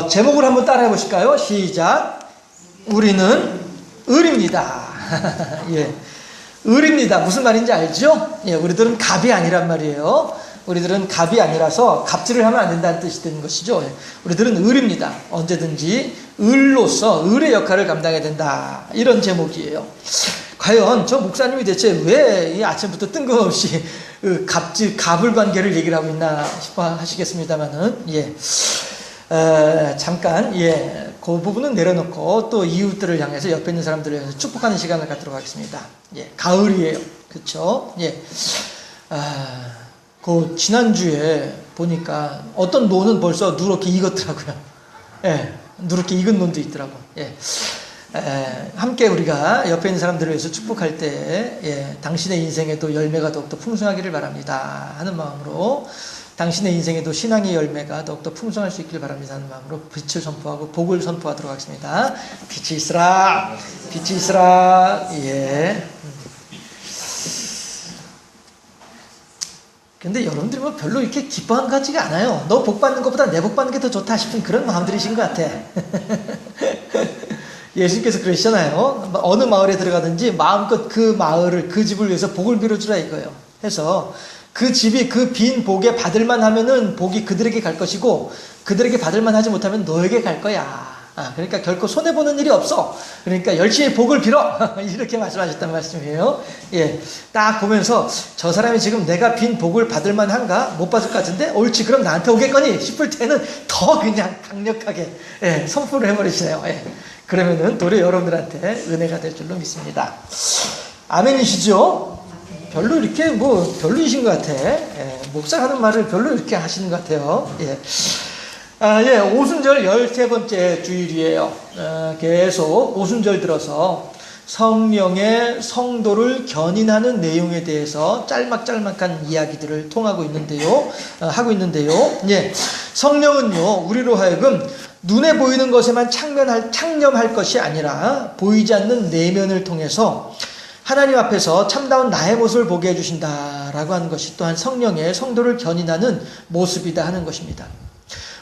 제목을 한번 따라해 보실까요? 시작. 우리는 을입니다. 예. 을입니다. 무슨 말인지 알죠? 예, 우리들은 갑이 아니란 말이에요. 우리들은 갑이 아니라서 갑질을 하면 안 된다는 뜻이 되는 것이죠. 예. 우리들은 을입니다. 언제든지 을로서 을의 역할을 감당해야 된다. 이런 제목이에요. 과연 저 목사님이 대체 왜 이 아침부터 뜬금없이 갑을 관계를 얘기를 하고 있나 싶어 하시겠습니다만은, 예. 잠깐, 예. 그 부분은 내려놓고 또 이웃들을 향해서 옆에 있는 사람들을 향해서 축복하는 시간을 갖도록 하겠습니다. 예. 가을이에요. 그쵸? 예. 지난주에 보니까 어떤 논은 벌써 누렇게 익었더라고요. 예. 누렇게 익은 논도 있더라고. 예. 함께 우리가 옆에 있는 사람들을 위해서 축복할 때, 예, 당신의 인생에도 열매가 더욱더 풍성하기를 바랍니다 하는 마음으로, 당신의 인생에도 신앙의 열매가 더욱더 풍성할 수 있기를 바랍니다 하는 마음으로 빛을 선포하고 복을 선포하도록 하겠습니다. 빛이 있으라, 빛이 있으라. 예. 근데 여러분들이 뭐 별로 이렇게 기뻐한 것 같지가 않아요. 너 복 받는 것보다 내 복 받는 게 더 좋다 싶은 그런 마음들이신 것 같아. 예수님께서 그러시잖아요. 어느 마을에 들어가든지 마음껏 그 마을을, 그 집을 위해서 복을 빌어주라 이거예요. 해서 그 집이 그 빈 복에 받을만 하면은 복이 그들에게 갈 것이고, 그들에게 받을만 하지 못하면 너에게 갈 거야. 그러니까 결코 손해보는 일이 없어. 그러니까 열심히 복을 빌어. 이렇게 말씀하셨단 말씀이에요. 예. 딱 보면서 저 사람이 지금 내가 빈 복을 받을만 한가? 못 받을 것 같은데? 옳지, 그럼 나한테 오겠거니? 싶을 때는 더 그냥 강력하게, 예, 선포를 해버리시네요. 예. 그러면은 도리어 여러분들한테 은혜가 될 줄로 믿습니다. 아멘이시죠? 별로 이렇게 별로이신 것 같아. 예. 목사가 하는 말을 별로 이렇게 하시는 것 같아요. 예. 예, 오순절 13번째 주일이에요. 계속 오순절 들어서 성령의 성도를 견인하는 내용에 대해서 짤막짤막한 이야기들을 하고 있는데요. 예, 성령은요, 우리로 하여금 눈에 보이는 것에만 창념할 것이 아니라 보이지 않는 내면을 통해서 하나님 앞에서 참다운 나의 모습을 보게 해주신다라고 하는 것이 또한 성령의 성도를 견인하는 모습이다 하는 것입니다.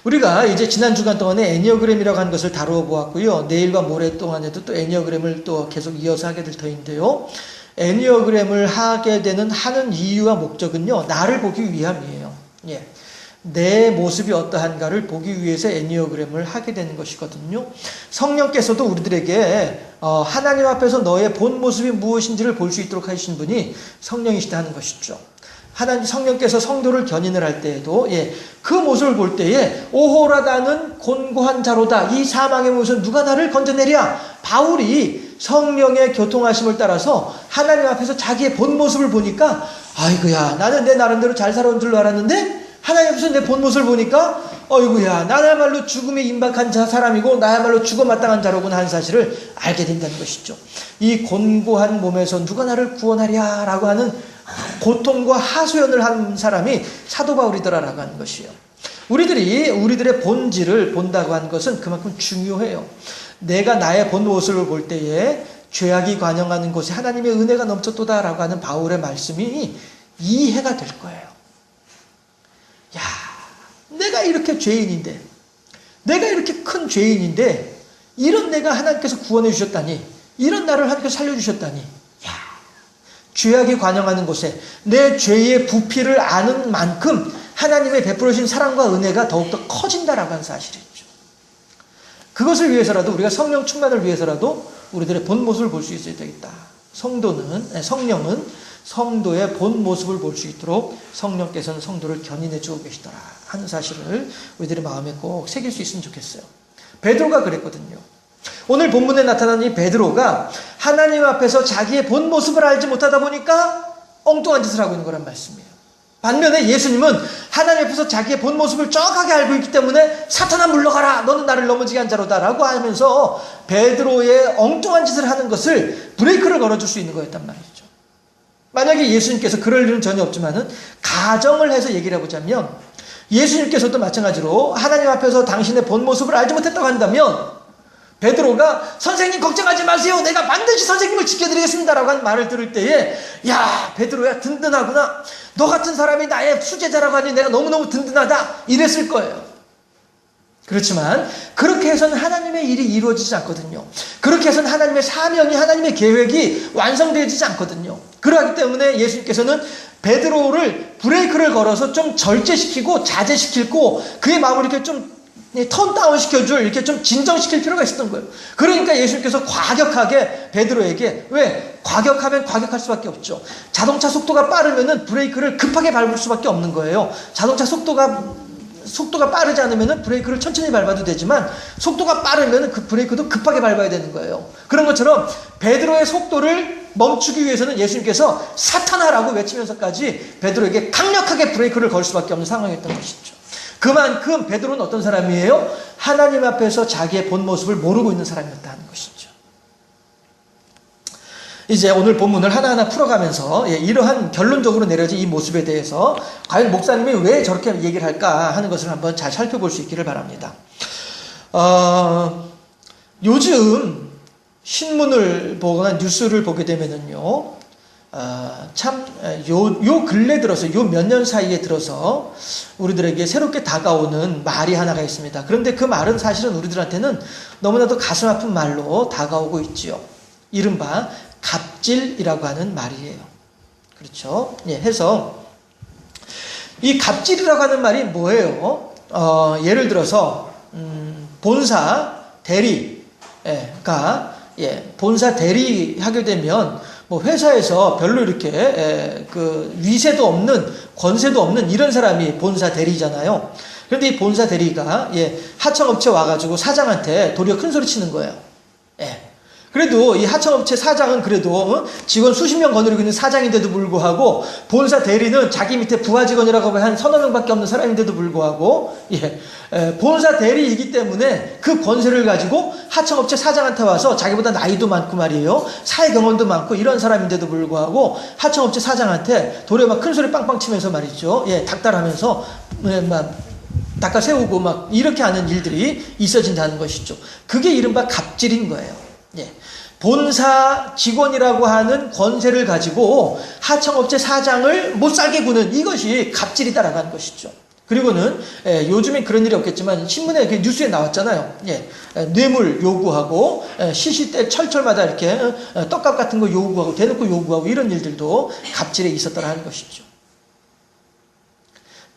우리가 이제 지난 주간 동안에 애니어그램이라고 하는 것을 다루어 보았고요. 내일과 모레 동안에도 또 애니어그램을 또 계속 이어서 하게 될 터인데요. 애니어그램을 하는 이유와 목적은요, 나를 보기 위함이에요. 예. 내 모습이 어떠한가를 보기 위해서 애니어그램을 하게 되는 것이거든요. 성령께서도 우리들에게 하나님 앞에서 너의 본 모습이 무엇인지를 볼 수 있도록 하신 분이 성령이시다 하는 것이죠. 하나님 성령께서 성도를 견인을 할 때에도, 예, 그 모습을 볼 때에 오호라 나는 곤고한 자로다. 이 사망의 몸에서 누가 나를 건져내랴. 바울이 성령의 교통하심을 따라서 하나님 앞에서 자기의 본 모습을 보니까, 아이고야, 나는 내 나름대로 잘 살아온 줄로 알았는데 하나님 앞에서 내 본 모습을 보니까, 어이구야, 나야말로 죽음에 임박한 사람이고 나야말로 죽어 마땅한 자로구나 하는 사실을 알게 된다는 것이죠. 이 곤고한 몸에서 누가 나를 구원하랴 라고 하는 고통과 하소연을 한 사람이 사도 바울이더라라고 하는 것이에요. 우리들의 본질을 본다고 하는 것은 그만큼 중요해요. 내가 나의 본 모습을 볼 때에 죄악이 관영하는 곳에 하나님의 은혜가 넘쳤도다라고 하는 바울의 말씀이 이해가 될 거예요. 야, 내가 이렇게 죄인인데, 내가 이렇게 큰 죄인인데, 이런 내가 하나님께서 구원해 주셨다니, 이런 나를 하나님께서 살려주셨다니, 죄악이 관영하는 곳에 내 죄의 부피를 아는 만큼 하나님의 베풀어 주신 사랑과 은혜가 더욱더 커진다라고 하는 사실이죠. 그것을 위해서라도, 우리가 성령 충만을 위해서라도 우리들의 본 모습을 볼 수 있어야 되겠다. 성령은 성도의 본 모습을 볼 수 있도록 성령께서는 성도를 견인해 주고 계시더라 하는 사실을 우리들의 마음에 꼭 새길 수 있으면 좋겠어요. 베드로가 그랬거든요. 오늘 본문에 나타난 이 베드로가 하나님 앞에서 자기의 본 모습을 알지 못하다 보니까 엉뚱한 짓을 하고 있는 거란 말씀이에요. 반면에 예수님은 하나님 앞에서 자기의 본 모습을 정확하게 알고 있기 때문에 사탄아 물러가라, 너는 나를 넘어지게 한 자로다 라고 하면서 베드로의 엉뚱한 짓을 하는 것을 브레이크를 걸어줄 수 있는 거였단 말이죠. 만약에 예수님께서 그럴 일은 전혀 없지만은 가정을 해서 얘기를 해보자면, 예수님께서도 마찬가지로 하나님 앞에서 당신의 본 모습을 알지 못했다고 한다면 베드로가 선생님 걱정하지 마세요, 내가 반드시 선생님을 지켜드리겠습니다 라고 한 말을 들을 때에, 야 베드로야 든든하구나, 너 같은 사람이 나의 수제자라고 하니 내가 너무너무 든든하다 이랬을 거예요. 그렇지만 그렇게 해서는 하나님의 일이 이루어지지 않거든요. 그렇게 해서는 하나님의 사명이, 하나님의 계획이 완성되어지지 않거든요. 그러기 때문에 예수님께서는 베드로를 브레이크를 걸어서 좀 절제시키고 자제시키고 그의 마음을 이렇게 좀 턴다운 시켜줄, 이렇게 좀 진정시킬 필요가 있었던 거예요. 그러니까 예수님께서 과격하게 베드로에게, 왜? 과격하면 과격할 수밖에 없죠. 자동차 속도가 빠르면은 브레이크를 급하게 밟을 수밖에 없는 거예요. 자동차 속도가 빠르지 않으면 브레이크를 천천히 밟아도 되지만 속도가 빠르면 그 브레이크도 급하게 밟아야 되는 거예요. 그런 것처럼 베드로의 속도를 멈추기 위해서는 예수님께서 사탄아라고 외치면서까지 베드로에게 강력하게 브레이크를 걸 수밖에 없는 상황이었던 것이죠. 그만큼 베드로는 어떤 사람이에요? 하나님 앞에서 자기의 본 모습을 모르고 있는 사람이었다는 것이죠. 이제 오늘 본문을 하나하나 풀어가면서 이러한 결론적으로 내려진 이 모습에 대해서 과연 목사님이 왜 저렇게 얘기를 할까 하는 것을 한번 잘 살펴볼 수 있기를 바랍니다. 요즘 신문을 보거나 뉴스를 보게 되면은요, 요 근래 들어서, 요 몇 년 사이에 들어서 우리들에게 새롭게 다가오는 말이 하나가 있습니다. 그런데 그 말은 사실은 우리들한테는 너무나도 가슴 아픈 말로 다가오고 있지요. 이른바 갑질이라고 하는 말이에요. 그렇죠? 예, 해서 이 갑질이라고 하는 말이 뭐예요? 예를 들어서 본사 대리가 본사 대리 하게 되면 뭐 회사에서 별로 이렇게 그 위세도 없는, 권세도 없는 이런 사람이 본사 대리잖아요. 그런데 이 본사 대리가 하청업체 와가지고 사장한테 도리어 큰 소리 치는 거예요. 그래도 이 하청업체 사장은 그래도 직원 수십 명 거느리고 있는 사장인데도 불구하고 본사 대리는 자기 밑에 부하 직원이라고 하면 한 서너 명밖에 없는 사람인데도 불구하고 본사 대리이기 때문에 그 권세를 가지고 하청업체 사장한테 와서 자기보다 나이도 많고 말이에요. 사회 경험도 많고 이런 사람인데도 불구하고 하청업체 사장한테 도리어 막 큰 소리 빵빵 치면서 말이죠. 닥달하면서 막 닦아 세우고 막 이렇게 하는 일들이 있어진다는 것이죠. 그게 이른바 갑질인 거예요. 본사 직원이라고 하는 권세를 가지고 하청업체 사장을 못 살게 구는 이것이 갑질이다라고 하는 것이죠. 그리고는 요즘엔 그런 일이 없겠지만 신문에 뉴스에 나왔잖아요. 뇌물 요구하고 시시때 철철마다 이렇게 떡값 같은 거 요구하고 대놓고 요구하고 이런 일들도 갑질에 있었더라 하는 것이죠.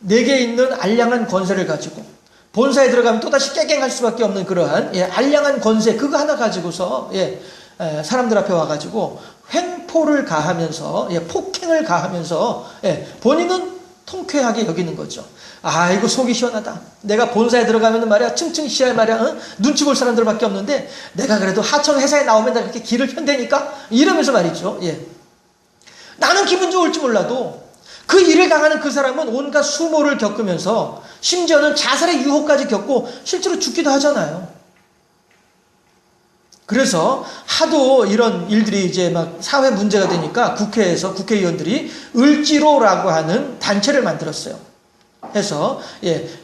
내게 있는 알량한 권세를 가지고 본사에 들어가면 또다시 깨갱할 수밖에 없는 그러한 알량한 권세 그거 하나 가지고서 사람들 앞에 와가지고 횡포를 가하면서 폭행을 가하면서 본인은 통쾌하게 여기는 거죠. 아이고 속이 시원하다. 내가 본사에 들어가면 말이야 층층 시야에 말이야 눈치 볼 사람들밖에 없는데 내가 그래도 하청 회사에 나오면 내가 이렇게 길을 편대니까 이러면서 말이죠. 나는 기분 좋을지 몰라도 그 일을 당하는 그 사람은 온갖 수모를 겪으면서 심지어는 자살의 유혹까지 겪고 실제로 죽기도 하잖아요. 그래서 하도 이런 일들이 이제 막 사회 문제가 되니까 국회에서 국회의원들이 을지로라고 하는 단체를 만들었어요. 해서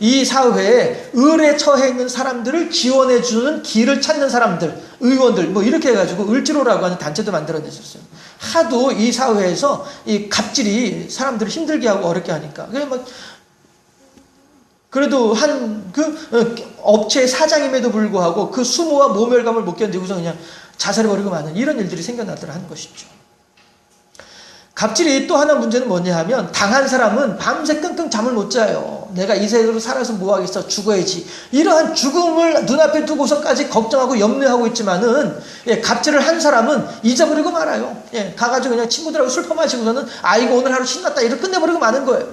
이 사회에 을에 처해 있는 사람들을 지원해주는 길을 찾는 사람들, 의원들 뭐 이렇게 해가지고 을지로라고 하는 단체도 만들어냈었어요. 하도 이 사회에서 이 갑질이 사람들을 힘들게 하고 어렵게 하니까 그냥 막 그래도 한 업체의 사장임에도 불구하고 그 수모와 모멸감을 못 견디고서 그냥 자살해버리고 마는 이런 일들이 생겨나더라 하는 것이죠. 갑질이 또 하나 문제는 뭐냐 하면 당한 사람은 밤새 끙끙 잠을 못 자요. 내가 이 세대로 살아서 뭐하겠어 죽어야지. 이러한 죽음을 눈앞에 두고서까지 걱정하고 염려하고 있지만은 갑질을 한 사람은 잊어버리고 말아요. 가가지고 그냥 친구들하고 술 퍼마시고서는 아이고 오늘 하루 신났다 이렇게 끝내버리고 마는 거예요.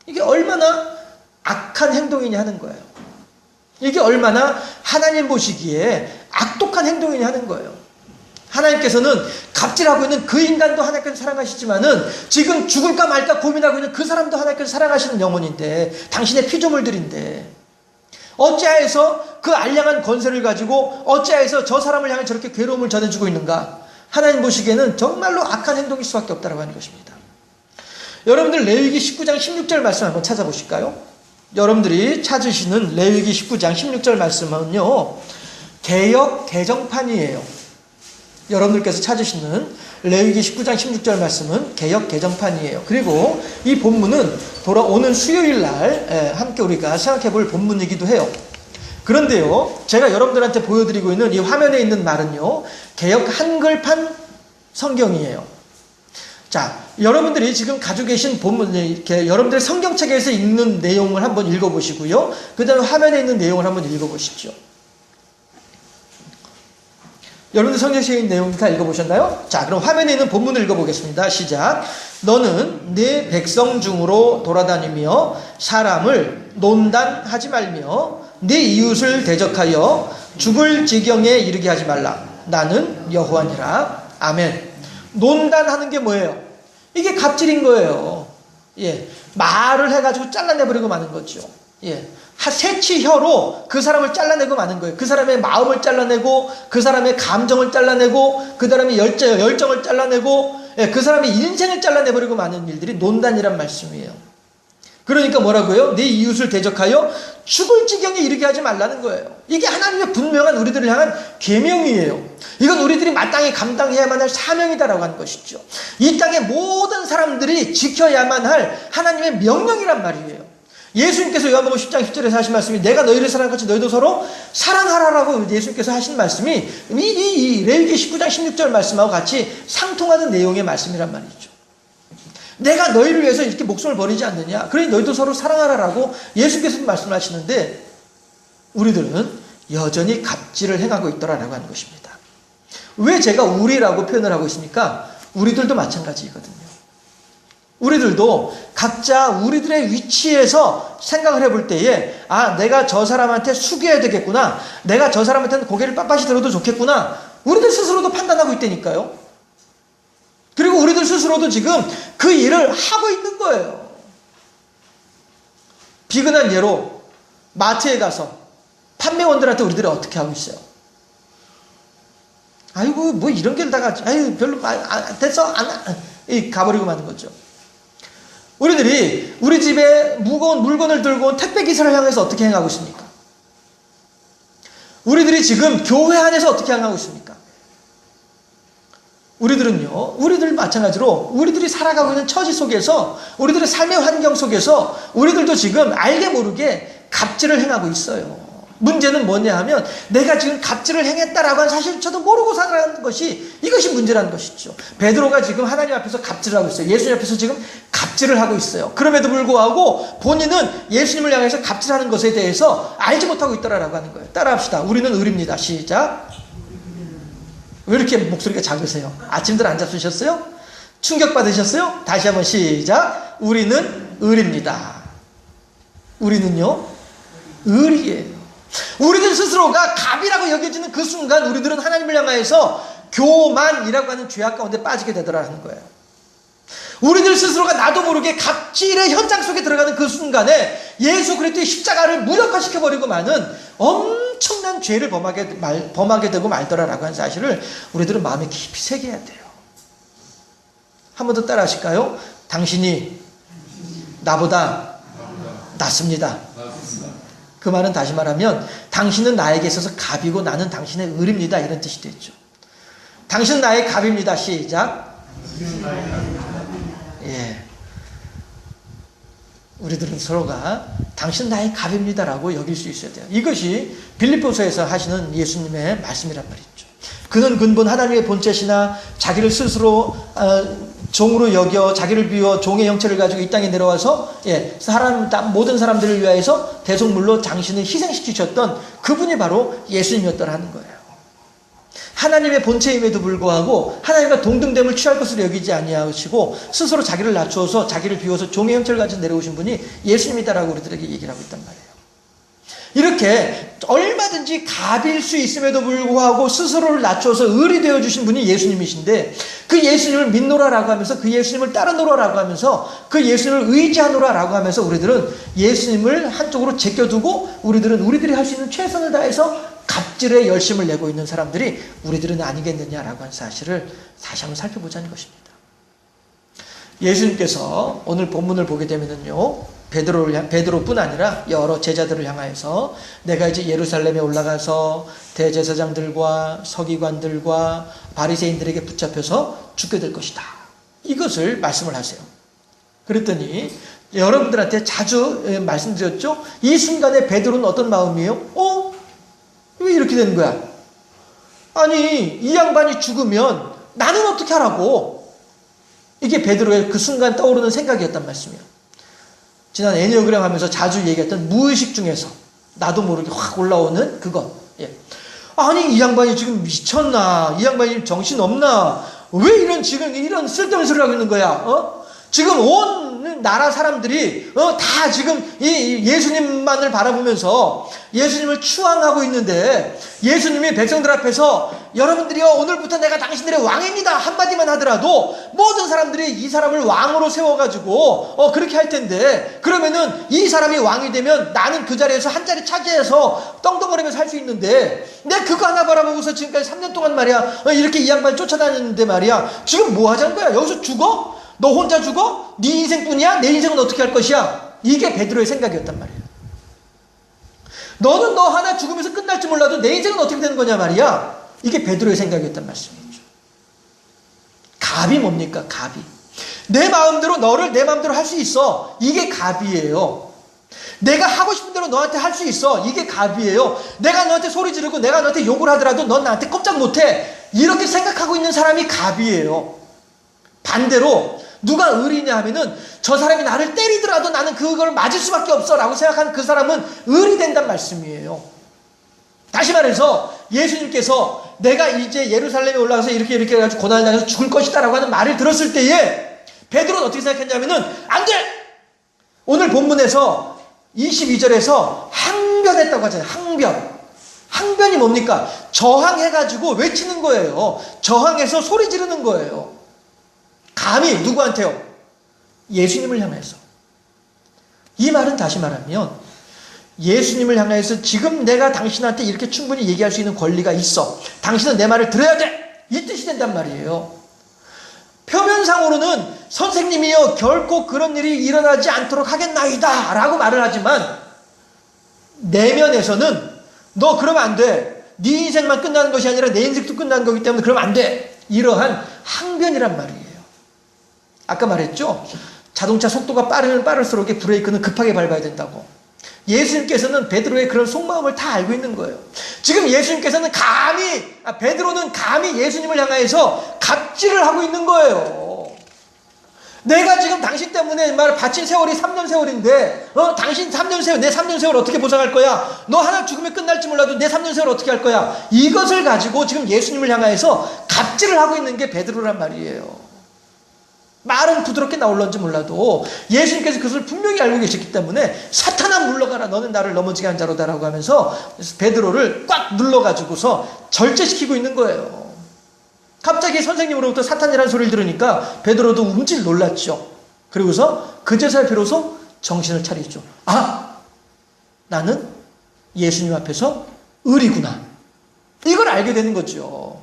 이게 얼마나 악한 행동이냐 하는 거예요. 이게 얼마나 하나님 보시기에 악독한 행동이냐 하는 거예요. 하나님께서는 갑질하고 있는 그 인간도 하나님께서 사랑하시지만은 지금 죽을까 말까 고민하고 있는 그 사람도 하나님께서 사랑하시는 영혼인데 당신의 피조물들인데 어찌하여서 그 알량한 권세를 가지고 어찌하여서 저 사람을 향해 저렇게 괴로움을 전해주고 있는가. 하나님 보시기에는 정말로 악한 행동일 수밖에 없다고 하는 것입니다. 여러분들 레위기 19장 16절 말씀 한번 찾아보실까요? 여러분들이 찾으시는 레위기 19장 16절 말씀은요 개역 개정판이에요. 여러분들께서 찾으시는 레위기 19장 16절 말씀은 개역 개정판이에요. 그리고 이 본문은 돌아오는 수요일 날 함께 우리가 생각해 볼 본문이기도 해요. 그런데요, 제가 여러분들한테 보여드리고 있는 이 화면에 있는 말은요, 개역 한글판 성경이에요. 자, 여러분들이 지금 가지고 계신 본문, 이렇게 여러분들의 성경책에서 읽는 내용을 한번 읽어보시고요. 그 다음에 화면에 있는 내용을 한번 읽어보십시오. 여러분들 성경책에 있는 내용 다 읽어보셨나요? 자, 그럼 화면에 있는 본문을 읽어보겠습니다. 시작. 너는 네 백성 중으로 돌아다니며 사람을 논단하지 말며 네 이웃을 대적하여 죽을 지경에 이르게 하지 말라. 나는 여호와니라. 아멘. 논단하는 게 뭐예요? 이게 갑질인 거예요. 예, 말을 해가지고 잘라내버리고 마는 거죠. 예, 새치혀로 그 사람을 잘라내고 마는 거예요. 그 사람의 마음을 잘라내고, 그 사람의 감정을 잘라내고, 그 사람의 열정을 잘라내고, 예, 그 사람의 인생을 잘라내버리고 마는 일들이 논단이란 말씀이에요. 그러니까 뭐라고요? 네 이웃을 대적하여 죽을 지경에 이르게 하지 말라는 거예요. 이게 하나님의 분명한 우리들을 향한 계명이에요. 이건 우리들이 마땅히 감당해야만 할 사명이다라고 하는 것이죠. 이 땅의 모든 사람들이 지켜야만 할 하나님의 명령이란 말이에요. 예수님께서 요한복음 10장 10절에서 하신 말씀이 내가 너희를 사랑같이 너희도 서로 사랑하라라고 예수님께서 하신 말씀이 이 레위기 19장 16절 말씀하고 같이 상통하는 내용의 말씀이란 말이죠. 내가 너희를 위해서 이렇게 목숨을 버리지 않느냐. 그러니 너희도 서로 사랑하라라고 예수께서도 말씀하시는데 우리들은 여전히 갑질을 행하고 있더라라고 하는 것입니다. 왜 제가 우리라고 표현을 하고 있습니까? 우리들도 마찬가지거든요. 우리들도 각자 우리들의 위치에서 생각을 해볼 때에 아, 내가 저 사람한테 숙여야 되겠구나. 내가 저 사람한테는 고개를 빳빳이 들어도 좋겠구나. 우리들 스스로도 판단하고 있다니까요. 그리고 우리들 스스로도 지금 그 일을 하고 있는 거예요. 비근한 예로 마트에 가서 판매원들한테 우리들이 어떻게 하고 있어요? 아이고 뭐 이런 게 다가 아유 별로 됐어 가버리고 마는 거죠. 우리들이 우리 집에 무거운 물건을 들고 온 택배기사를 향해서 어떻게 행하고 있습니까? 우리들이 지금 교회 안에서 어떻게 행하고 있습니까? 우리들은요, 우리들 마찬가지로 우리들이 살아가고 있는 처지 속에서 우리들의 삶의 환경 속에서 우리들도 지금 알게 모르게 갑질을 행하고 있어요. 문제는 뭐냐 하면 내가 지금 갑질을 행했다라고 하는 사실조차도 모르고 살아가는 것이 이것이 문제라는 것이죠. 베드로가 지금 하나님 앞에서 갑질을 하고 있어요. 예수님 앞에서 지금 갑질을 하고 있어요. 그럼에도 불구하고 본인은 예수님을 향해서 갑질하는 것에 대해서 알지 못하고 있더라라고 하는 거예요. 따라합시다. 우리는 의리입니다. 시작. 왜 이렇게 목소리가 작으세요? 아침들 안 잡수셨어요? 충격받으셨어요? 다시 한번 시작. 우리는 의리입니다. 우리는요, 의리예요. 우리들 스스로가 갑이라고 여겨지는 그 순간 우리들은 하나님을 향하여서 교만이라고 하는 죄악 가운데 빠지게 되더라는 거예요. 우리들 스스로가 나도 모르게 갑질의 현장 속에 들어가는 그 순간에 예수 그리스도의 십자가를 무력화시켜버리고 마는 엄청난 죄를 범하게 되고 말더라라고 하는 사실을 우리들은 마음에 깊이 새겨야 돼요. 한 번 더 따라 하실까요? 당신이 나보다 낫습니다. 그 말은 다시 말하면 당신은 나에게 있어서 갑이고 나는 당신의 을입니다. 이런 뜻이 되죠. 당신은 나의 갑입니다. 시작. 예. 우리들은 서로가 당신은 나의 갑입니다라고 여길 수 있어야 돼요. 이것이 빌립보서에서 하시는 예수님의 말씀이란 말이죠. 그는 근본 하나님의 본체시나 자기를 스스로 종으로 여겨 자기를 비워 종의 형체를 가지고 이 땅에 내려와서 모든 사람들을 위하여서 대속물로 당신을 희생시키셨던 그분이 바로 예수님이었더라는 거예요. 하나님의 본체임에도 불구하고 하나님과 동등됨을 취할 것으로 여기지 아니하시고 스스로 자기를 낮추어서 자기를 비워서 종의 형체를 가지고 내려오신 분이 예수님이다라고 우리들에게 얘기를 하고 있단 말이에요. 이렇게 얼마든지 갑일 수 있음에도 불구하고 스스로를 낮춰서 을이 되어주신 분이 예수님이신데 그 예수님을 믿노라라고 하면서 그 예수님을 따르노라라고 하면서 그 예수님을 의지하노라라고 하면서 우리들은 예수님을 한쪽으로 제껴두고 우리들은 우리들이 할 수 있는 최선을 다해서 갑질에 열심을 내고 있는 사람들이 우리들은 아니겠느냐라고 하는 사실을 다시 한번 살펴보자는 것입니다. 예수님께서 오늘 본문을 보게 되면은요, 베드로뿐 아니라 여러 제자들을 향하여서 내가 이제 예루살렘에 올라가서 대제사장들과 서기관들과 바리새인들에게 붙잡혀서 죽게 될 것이다. 이것을 말씀을 하세요. 그랬더니 여러분들한테 자주 말씀드렸죠. 이 순간에 베드로는 어떤 마음이에요? 이렇게 되는 거야. 아니 이 양반이 죽으면 나는 어떻게 하라고. 이게 베드로의 그 순간 떠오르는 생각이었단 말씀이에요. 지난 애니어그램 하면서 자주 얘기했던 무의식 중에서 나도 모르게 확 올라오는 그것. 예. 아니 이 양반이 지금 미쳤나, 이 양반이 정신 없나, 왜 이런 지금 이런 쓸데없는 소리를 하고 있는 거야. 지금 온 나라 사람들이 다 지금 이 예수님만을 바라보면서 예수님을 추앙하고 있는데, 예수님이 백성들 앞에서 여러분들이요 오늘부터 내가 당신들의 왕입니다 한마디만 하더라도 모든 사람들이 이 사람을 왕으로 세워가지고 그렇게 할 텐데, 그러면은 이 사람이 왕이 되면 나는 그 자리에서 한 자리 차지해서 떵떵거리면서 할 수 있는데, 내가 그거 하나 바라보고서 지금까지 3년 동안 말이야 이렇게 이 양반 쫓아다녔는데 말이야 지금 뭐 하자는 거야. 여기서 죽어? 너 혼자 죽어? 네 인생뿐이야? 내 인생은 어떻게 할 것이야? 이게 베드로의 생각이었단 말이에요. 너는 너 하나 죽으면서 끝날지 몰라도 내 인생은 어떻게 되는 거냐 말이야. 이게 베드로의 생각이었단 말씀이죠. 갑이 뭡니까? 갑이. 내 마음대로 너를 내 마음대로 할 수 있어. 이게 갑이에요. 내가 하고 싶은 대로 너한테 할 수 있어. 이게 갑이에요. 내가 너한테 소리 지르고 내가 너한테 욕을 하더라도 넌 나한테 꼼짝 못해. 이렇게 생각하고 있는 사람이 갑이에요. 반대로 누가 의리냐 하면은 저 사람이 나를 때리더라도 나는 그걸 맞을 수밖에 없어 라고 생각하는 그 사람은 의리 된단 말씀이에요. 다시 말해서 예수님께서 내가 이제 예루살렘에 올라가서 이렇게 해가지고 고난을 당해서 죽을 것이다 라고 하는 말을 들었을 때에 베드로는 어떻게 생각했냐면은 안 돼! 오늘 본문에서 22절에서 항변했다고 하잖아요. 항변. 항변이 뭡니까? 저항해가지고 외치는 거예요. 저항해서 소리 지르는 거예요. 감히 누구한테요? 예수님을 향해서. 이 말은 다시 말하면 예수님을 향해서 지금 내가 당신한테 이렇게 충분히 얘기할 수 있는 권리가 있어. 당신은 내 말을 들어야 돼. 이 뜻이 된단 말이에요. 표면상으로는 선생님이여 결코 그런 일이 일어나지 않도록 하겠나이다 라고 말을 하지만 내면에서는 너 그러면 안 돼. 네 인생만 끝나는 것이 아니라 내 인생도 끝나는 거기 때문에 그러면 안 돼. 이러한 항변이란 말이에요. 아까 말했죠. 자동차 속도가 빠르면 빠를수록 브레이크는 급하게 밟아야 된다고. 예수님께서는 베드로의 그런 속마음을 다 알고 있는 거예요. 지금 예수님께서는 베드로는 감히 예수님을 향해서 갑질을 하고 있는 거예요. 내가 지금 당신 때문에 바친 세월이 3년 세월인데 당신 3년 세월, 내 3년 세월 어떻게 보상할 거야? 너 하나 죽으면 끝날지 몰라도 내 3년 세월 어떻게 할 거야? 이것을 가지고 지금 예수님을 향해서 갑질을 하고 있는 게 베드로란 말이에요. 말은 부드럽게 나올런지 몰라도 예수님께서 그것을 분명히 알고 계셨기 때문에 사탄아 물러가라 너는 나를 넘어지게 한 자로다라고 하면서 베드로를 꽉 눌러가지고서 절제시키고 있는 거예요. 갑자기 선생님으로부터 사탄이라는 소리를 들으니까 베드로도 움찔 놀랐죠. 그리고서 그제서야 비로소 정신을 차리죠. 아, 나는 예수님 앞에서 의리구나. 이걸 알게 되는 거죠.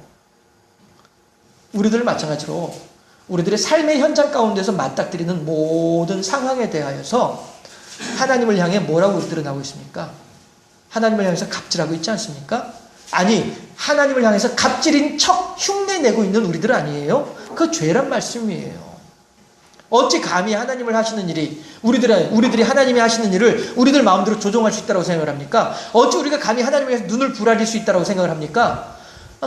우리들 마찬가지로 우리들의 삶의 현장 가운데서 맞닥뜨리는 모든 상황에 대하여서 하나님을 향해 뭐라고 우리들은 하고 있습니까? 하나님을 향해서 갑질하고 있지 않습니까? 아니, 하나님을 향해서 갑질인 척 흉내내고 있는 우리들 아니에요? 그 죄란 말씀이에요. 어찌 감히 하나님을 하시는 일이 우리들이 하나님이 하시는 일을 우리들 마음대로 조종할 수 있다고 생각을 합니까? 어찌 우리가 감히 하나님을 위해서 눈을 부라릴 수 있다고 생각을 합니까?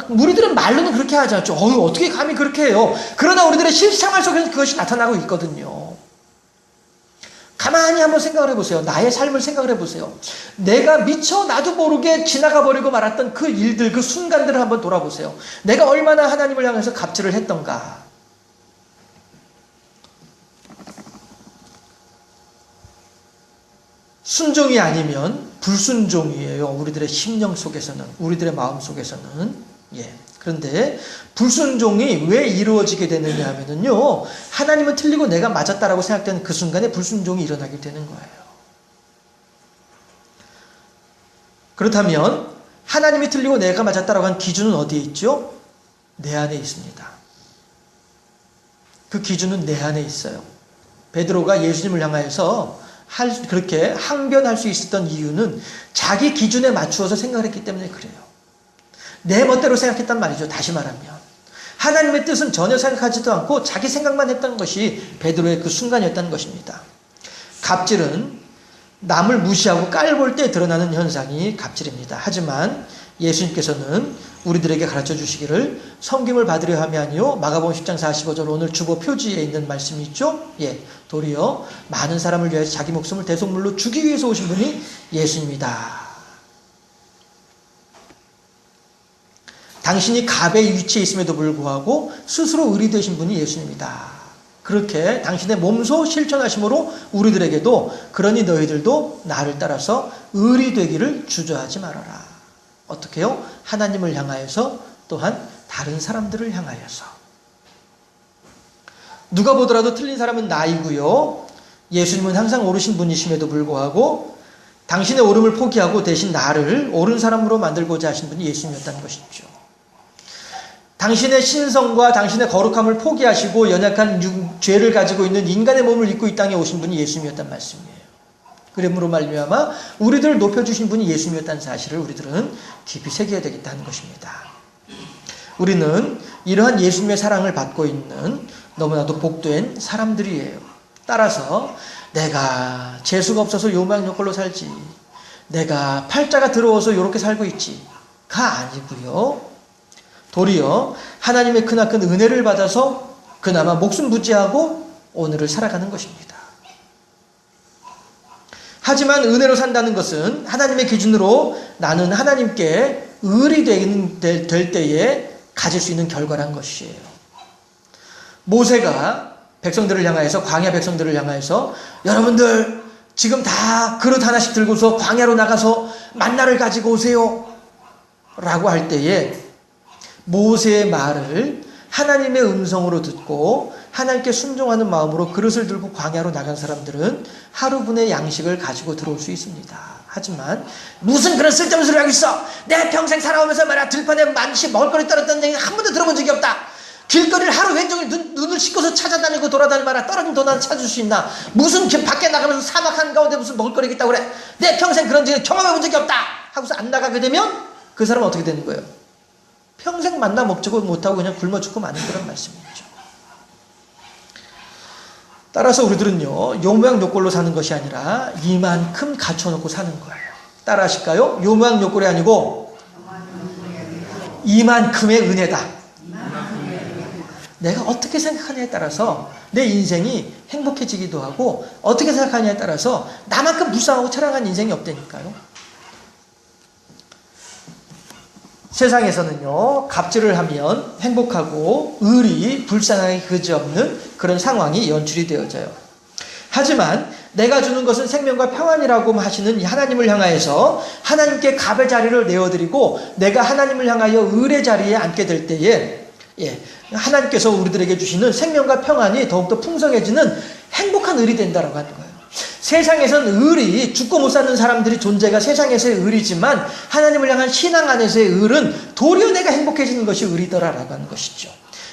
우리들은 말로는 그렇게 하지 않죠. 어떻게 감히 그렇게 해요? 그러나 우리들의 실생활 속에서 그것이 나타나고 있거든요. 가만히 한번 생각을 해보세요. 나의 삶을 생각을 해보세요. 내가 미처 나도 모르게 지나가 버리고 말았던 그 일들, 그 순간들을 한번 돌아보세요. 내가 얼마나 하나님을 향해서 갑질을 했던가. 순종이 아니면 불순종이에요. 우리들의 심령 속에서는, 우리들의 마음 속에서는. 그런데 불순종이 왜 이루어지게 되느냐 하면은요, 하나님은 틀리고 내가 맞았다라고 생각되는 그 순간에 불순종이 일어나게 되는 거예요. 그렇다면 하나님이 틀리고 내가 맞았다라고 한 기준은 어디에 있죠? 내 안에 있습니다. 그 기준은 내 안에 있어요. 베드로가 예수님을 향하여서 그렇게 항변할 수 있었던 이유는 자기 기준에 맞추어서 생각을 했기 때문에 그래요. 내 멋대로 생각했단 말이죠. 다시 말하면 하나님의 뜻은 전혀 생각하지도 않고 자기 생각만 했던 것이 베드로의 그 순간이었다는 것입니다. 갑질은 남을 무시하고 깔볼 때 드러나는 현상이 갑질입니다. 하지만 예수님께서는 우리들에게 가르쳐 주시기를 섬김을 받으려 함이 아니요 마가복음 10장 45절 오늘 주보 표지에 있는 말씀이 있죠. 도리어 많은 사람을 위해서 자기 목숨을 대속물로 주기 위해서 오신 분이 예수님이다. 당신이 갑의 위치에 있음에도 불구하고 스스로 의리 되신 분이 예수님이다. 그렇게 당신의 몸소 실천하심으로 우리들에게도 그러니 너희들도 나를 따라서 의리 되기를 주저하지 말아라. 어떻게 해요? 하나님을 향하여서 또한 다른 사람들을 향하여서. 누가 보더라도 틀린 사람은 나이고요. 예수님은 항상 옳으신 분이심에도 불구하고 당신의 옳음을 포기하고 대신 나를 옳은 사람으로 만들고자 하신 분이 예수님이었다는 것이죠. 당신의 신성과 당신의 거룩함을 포기하시고 연약한 죄를 가지고 있는 인간의 몸을 입고 이 땅에 오신 분이 예수님이었단 말씀이에요. 그러므로 말미암아 우리들을 높여주신 분이 예수님이었다는 사실을 우리들은 깊이 새겨야 되겠다는 것입니다. 우리는 이러한 예수님의 사랑을 받고 있는 너무나도 복된 사람들이에요. 따라서 내가 재수가 없어서 요망요꼴로 살지, 내가 팔자가 더러워서 이렇게 살고 있지가 아니고요. 도리어 하나님의 크나큰 은혜를 받아서 그나마 목숨 부지하고 오늘을 살아가는 것입니다. 하지만 은혜로 산다는 것은 하나님의 기준으로 나는 하나님께 의리 될 때에 가질 수 있는 결과란 것이에요. 모세가 백성들을 향하여서, 광야 백성들을 향하여서 여러분들 지금 다 그릇 하나씩 들고서 광야로 나가서 만나를 가지고 오세요 라고 할 때에 모세의 말을 하나님의 음성으로 듣고 하나님께 순종하는 마음으로 그릇을 들고 광야로 나간 사람들은 하루분의 양식을 가지고 들어올 수 있습니다. 하지만 무슨 그런 쓸데없는 소리를 하고 있어. 내 평생 살아오면서 말이야 들판에 많이 먹을거리 떨어졌다는 얘기 한 번도 들어본 적이 없다. 길거리를 하루 왼종일 눈을 씻고서 찾아다니고 돌아다니고 말이야 떨어진 돈 하나 찾을 수 있나. 무슨 밖에 나가면서 사막 한가운데 무슨 먹을거리가 있다고 그래. 내 평생 그런 적을 경험해 본 적이 없다 하고서 안 나가게 되면 그 사람은 어떻게 되는 거예요? 평생 만나 먹지도 못하고 그냥 굶어 죽고 마는 그런 말씀이죠. 따라서 우리들은요, 요모양요꼴로 사는 것이 아니라 이만큼 갖춰놓고 사는 거예요. 따라 하실까요? 요모양요꼴이 아니고 이만큼의 은혜다. 내가 어떻게 생각하냐에 따라서 내 인생이 행복해지기도 하고 어떻게 생각하냐에 따라서 나만큼 불쌍하고 처량한 인생이 없다니까요. 세상에서는요, 갑질을 하면 행복하고 의리, 불쌍하게 그지없는 그런 상황이 연출이 되어져요. 하지만 내가 주는 것은 생명과 평안이라고 하시는 이 하나님을 향하여서 하나님께 갑의 자리를 내어드리고 내가 하나님을 향하여 의의 자리에 앉게 될 때에 하나님께서 우리들에게 주시는 생명과 평안이 더욱더 풍성해지는 행복한 의리 된다라고 하는 거예요. 세상에서는 의리, 죽고 못 사는 사람들이 존재가 세상에서의 의리지만 하나님을 향한 신앙 안에서의 의는 도리어 내가 행복해지는 것이 의리더라라고 하는 것이죠.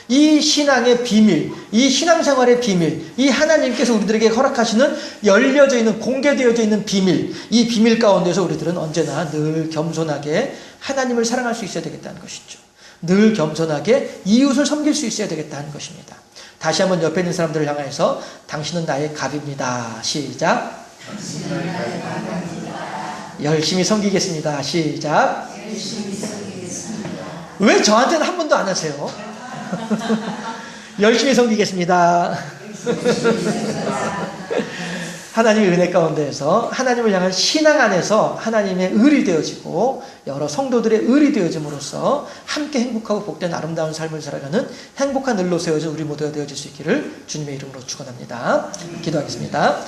이 신앙의 비밀, 이 신앙생활의 비밀, 이 하나님께서 우리들에게 허락하시는 열려져 있는, 공개되어져 있는 비밀, 이 비밀 가운데서 우리들은 언제나 늘 겸손하게 하나님을 사랑할 수 있어야 되겠다는 것이죠. 늘 겸손하게 이웃을 섬길 수 있어야 되겠다는 것입니다. 다시 한번 옆에 있는 사람들을 향해서 당신은 나의 갑입니다. 시작. 열심히 섬기겠습니다. 시작. 왜 저한테는 한 번도 안 하세요? 열심히 섬기겠습니다. 하나님의 은혜 가운데에서 하나님을 향한 신앙 안에서 하나님의 의리 되어지고 여러 성도들의 의리 되어짐으로써 함께 행복하고 복된 아름다운 삶을 살아가는 행복한 을로 세워진 우리 모두가 되어질 수 있기를 주님의 이름으로 축원합니다. 기도하겠습니다.